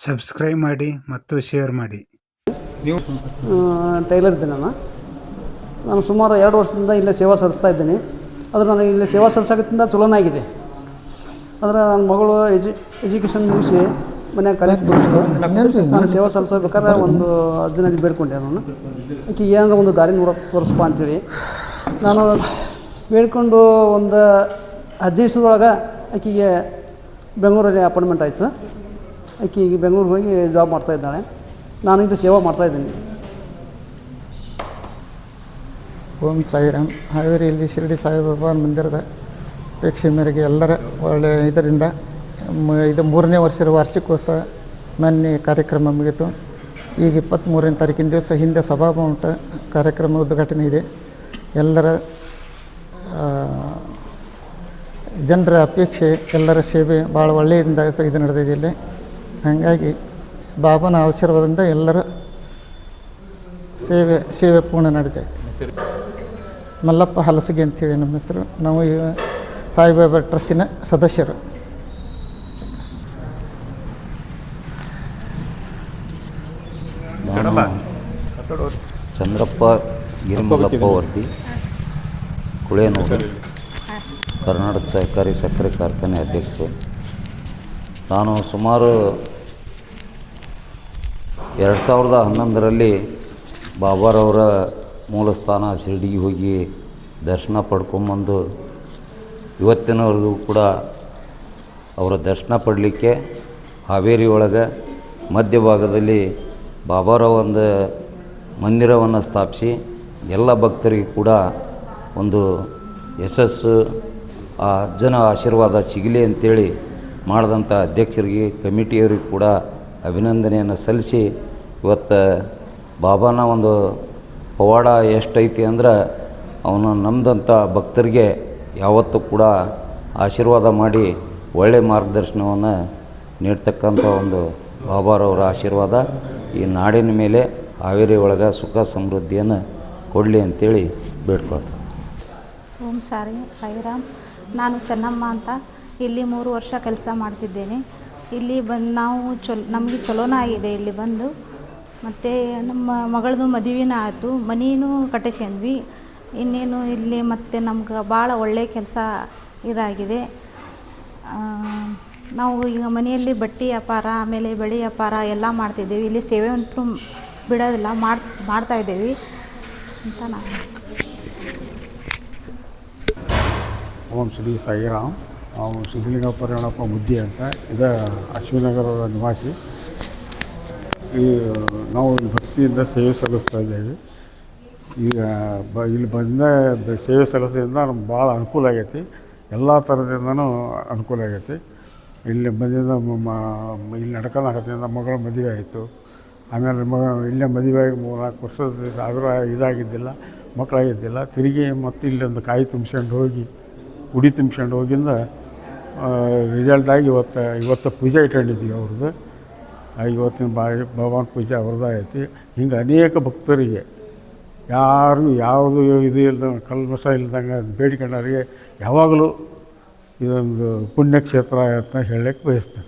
Subscribe ಮಾಡಿ ಮತ್ತು share ಮಾಡಿ. ನೀವು ಟೈಲರ್ ಇದ್ದೇನೆ ನಾನು ಸುಮಾರು 2 ವರ್ಷದಿಂದ ಇಲ್ಲೇ ಸೇವಾ ಸಲ್ಲಿಸ್ತಾ ಇದ್ದೀನಿ. ಆದರೆ ನಾನು ಇಲ್ಲಿ ಸೇವಾ ಸಲ್ಲಿಸೋಕ್ಕಿಂತ ಚಲೋನೇ ಆಗಿದೆ. ಆದರೆ ನನ್ನ ಮಗಳು ಎಜುಕೇಷನ್ ಮುಗಿಸಿ ಮನ್ಯಾಗ ಕಾಲೇಜ್ ಬಂದು ನಾನು ಸೇವಾ ಸಲ್ಲಿಸಬೇಕಾದ್ರೆ ಒಂದು ಅಜ್ಜನಲ್ಲಿ ಬೇಡ್ಕೊಂಡೆ. ನಾನು ಆಕೆ ಏನಾರ ಒಂದು ದಾರಿ ತೋರಿಸಪ್ಪ ಅಂಥೇಳಿ ನಾನು ಬೇಡ್ಕೊಂಡು ಒಂದು 15 ದಿವಸದೊಳಗೆ ಆಕೆಗೆ ಬೆಂಗಳೂರಲ್ಲಿ ಅಪಾಯಿಂಟ್ಮೆಂಟ್ ಆಯಿತು. ಆಕೆ ಈಗ ಬೆಂಗಳೂರಿಗೆ ಹೋಗಿ ಜಾಬ್ ಮಾಡ್ತಾಯಿದ್ದಾಳೆ. ನಾನು ಇದು ಸೇವಾ ಮಾಡ್ತಾಯಿದ್ದೀನಿ. ಓಂ ಸಾಯಿರಾಮ್. ಹಾವೇರಿಯಲ್ಲಿ ಶಿರಡಿ ಸಾಯಿಬಾಬಾ ಮಂದಿರದ ಅಪೇಕ್ಷೆ ಮೇರೆಗೆ ಎಲ್ಲರ ಒಳ್ಳೆಯ ಇದರಿಂದ ಇದು 3ನೇ ವರ್ಷದ ವಾರ್ಷಿಕೋತ್ಸವ ಮೊನ್ನೆ ಕಾರ್ಯಕ್ರಮ ಮುಗಿತು. ಈಗ 23ನೇ ತಾರೀಕಿನ ದಿವಸ ಹಿಂದೆ ಸಭಾಮಂಟ ಕಾರ್ಯಕ್ರಮ ಉದ್ಘಾಟನೆ ಇದೆ. ಎಲ್ಲರ ಜನರ ಅಪೇಕ್ಷೆ, ಎಲ್ಲರ ಸೇವೆ ಭಾಳ ಒಳ್ಳೆಯಿಂದ ಇದು ನಡೆದಿದೆ ಇಲ್ಲಿ. ಹಾಗಾಗಿ ಬಾಬಾನ ಆಶೀರ್ವಾದದಿಂದ ಎಲ್ಲರ ಸೇವೆ ಪೂರ್ಣ ನಡೀತಾ ಇದೆ. ಮಲ್ಲಪ್ಪ ಹಲಸಗಿ ಅಂಥೇಳಿ ನಮ್ಮ ಹೆಸರು. ನಾವು ಈ ಸಾಯಿಬಾಬಾ ಟ್ರಸ್ಟಿನ ಸದಸ್ಯರು. ಚಂದ್ರಪ್ಪ ಗಿರಿಮಲ್ಲಪ್ಪ ವರ್ದಿ, ಕುಳೇನೂರು, ಕರ್ನಾಟಕ ಸಹಕಾರಿ ಸಕ್ಕರೆ ಕಾರ್ಖಾನೆ ಅಧ್ಯಕ್ಷರು. ನಾನು ಸುಮಾರು 2011ರಲ್ಲಿ ಬಾಬಾರವರ ಮೂಲ ಸ್ಥಾನ ಶಿರಡಿಗೆ ಹೋಗಿ ದರ್ಶನ ಪಡ್ಕೊಂಬಂದು ಇವತ್ತಿನವರೆಗೂ ಕೂಡ ಅವರ ದರ್ಶನ ಪಡಲಿಕ್ಕೆ ಹಾವೇರಿ ಒಳಗೆ ಮಧ್ಯಭಾಗದಲ್ಲಿ ಬಾಬಾರವ ಒಂದು ಮಂದಿರವನ್ನು ಸ್ಥಾಪಿಸಿ ಎಲ್ಲ ಭಕ್ತರಿಗೆ ಕೂಡ ಒಂದು ಯಶಸ್ಸು, ಆ ಅಜ್ಜನ ಆಶೀರ್ವಾದ ಸಿಗಲಿ ಅಂತೇಳಿ ಮಾಡಿದಂಥ ಅಧ್ಯಕ್ಷರಿಗೆ, ಕಮಿಟಿಯವರಿಗೆ ಕೂಡ ಅಭಿನಂದನೆಯನ್ನು ಸಲ್ಲಿಸಿ, ಇವತ್ತು ಬಾಬಾನ ಒಂದು ಪವಾಡ ಎಷ್ಟೈತಿ ಅಂದ್ರೆ ಅವನು ನಮ್ಮದಂಥ ಭಕ್ತರಿಗೆ ಯಾವತ್ತೂ ಕೂಡ ಆಶೀರ್ವಾದ ಮಾಡಿ ಒಳ್ಳೆಯ ಮಾರ್ಗದರ್ಶನವನ್ನು ನೀಡ್ತಕ್ಕಂಥ ಒಂದು ಬಾಬಾರವರ ಆಶೀರ್ವಾದ ಈ ನಾಡಿನ ಮೇಲೆ ಹಾವೇರಿ ಒಳಗೆ ಸುಖ ಸಮೃದ್ಧಿಯನ್ನು ಕೊಡಲಿ ಅಂತೇಳಿ ಬೇಡ್ಕೊಳ್ತಾರೆ. ಓಂ ಸಾಯಿರಾಮ್. ನಾನು ಚೆನ್ನಮ್ಮ ಅಂತ ಇಲ್ಲಿ 3 ವರ್ಷ ಕೆಲಸ ಮಾಡ್ತಿದ್ದೇನೆ. ಇಲ್ಲಿ ಬಂದು ನಾವು ನಮಗೆ ಚಲೋನ ಆಗಿದೆ ಇಲ್ಲಿ ಬಂದು. ಮತ್ತು ನಮ್ಮ ಮಗಳದು ಮದುವೆನೂ ಆಯಿತು, ಮನೆಯೂ ಕಟ್ಟಿಸ್ಕೊಂಡ್ವಿ. ಇನ್ನೇನು ಇಲ್ಲಿ ಮತ್ತು ನಮ್ಗೆ ಭಾಳ ಒಳ್ಳೆಯ ಕೆಲಸ ಇದಾಗಿದೆ. ನಾವು ಈಗ ಮನೆಯಲ್ಲಿ ಬಟ್ಟೆ ವ್ಯಾಪಾರ, ಆಮೇಲೆ ಬೆಳೆ ವ್ಯಾಪಾರ ಎಲ್ಲ ಮಾಡ್ತಿದ್ದೇವೆ. ಇಲ್ಲಿ ಸೇವೆ ಅಂತೂ ಬಿಡೋದಿಲ್ಲ, ಮಾಡ್ತಾಯಿದ್ದೇವೆ ಅಂತ ನಾನು. ಓಂ ಶ್ರೀ ಸಾಯಿರಾಮ್. ನಾವು ಸಿದ್ಧಲಿಂಗಪ್ಪ ರೇಣಪ್ಪ ಮುದ್ದಿ ಅಂತ ಇದು ಅಶ್ವಿನಗರದ ನಿವಾಸಿ. ಈ ನಾವು ಭಕ್ತಿಯಿಂದ ಸೇವೆ ಸಲ್ಲಿಸ್ತಾ ಇದ್ದೇವೆ. ಈಗ ಇಲ್ಲಿ ಬಂದ ಸೇವೆ ಸಲ್ಲಿಸೋದ್ರಿಂದ ನಮ್ಗೆ ಭಾಳ ಅನುಕೂಲ ಆಗೈತಿ. ಎಲ್ಲ ಥರದಿಂದನೂ ಅನುಕೂಲ ಆಗೈತಿ. ಇಲ್ಲಿ ಬಂದಿಂದ ಇಲ್ಲಿ ನಡ್ಕೊಂಡು ಮಗಳ ಮದುವೆ ಆಯಿತು. ಆಮೇಲೆ ಇಲ್ಲೇ ಮದುವೆಯಾಗಿ 3-4 ವರ್ಷದ ಆದರೂ ಇದಾಗಿದ್ದಿಲ್ಲ, ಮಕ್ಕಳಾಗಿದ್ದಿಲ್ಲ. ತಿರುಗಿ ಮತ್ತು ಇಲ್ಲೊಂದು ಕಾಯಿ ತುಂಬಿಸ್ಕೊಂಡು ಹೋಗಿ, ಉಡಿ ತುಂಬಿಸ್ಕೊಂಡು ಹೋಗಿಂದ ರಿಸಲ್ಟ್ ಆಗಿ ಇವತ್ತು ಪೂಜೆ ಇಟ್ಕೊಂಡಿದ್ದೀವಿ ಅವ್ರದ್ದು. ಇವತ್ತಿನ ಭಗವಾನ್ ಪೂಜೆ ಅವ್ರದ್ದು ಐತಿ. ಹಿಂಗೆ ಅನೇಕ ಭಕ್ತರಿಗೆ ಯಾರಿಗೂ ಯಾವುದು ಇದು ಇಲ್ದಂಗೆ, ಕಲ್ಮಸ ಇಲ್ದಂಗೆ ಬೇಡಿಕೊಂಡವರಿಗೆ ಯಾವಾಗಲೂ ಇದೊಂದು ಪುಣ್ಯಕ್ಷೇತ್ರ ಅಂತ ಹೇಳಕ್ಕೆ ಬಯಸ್ತೇನೆ.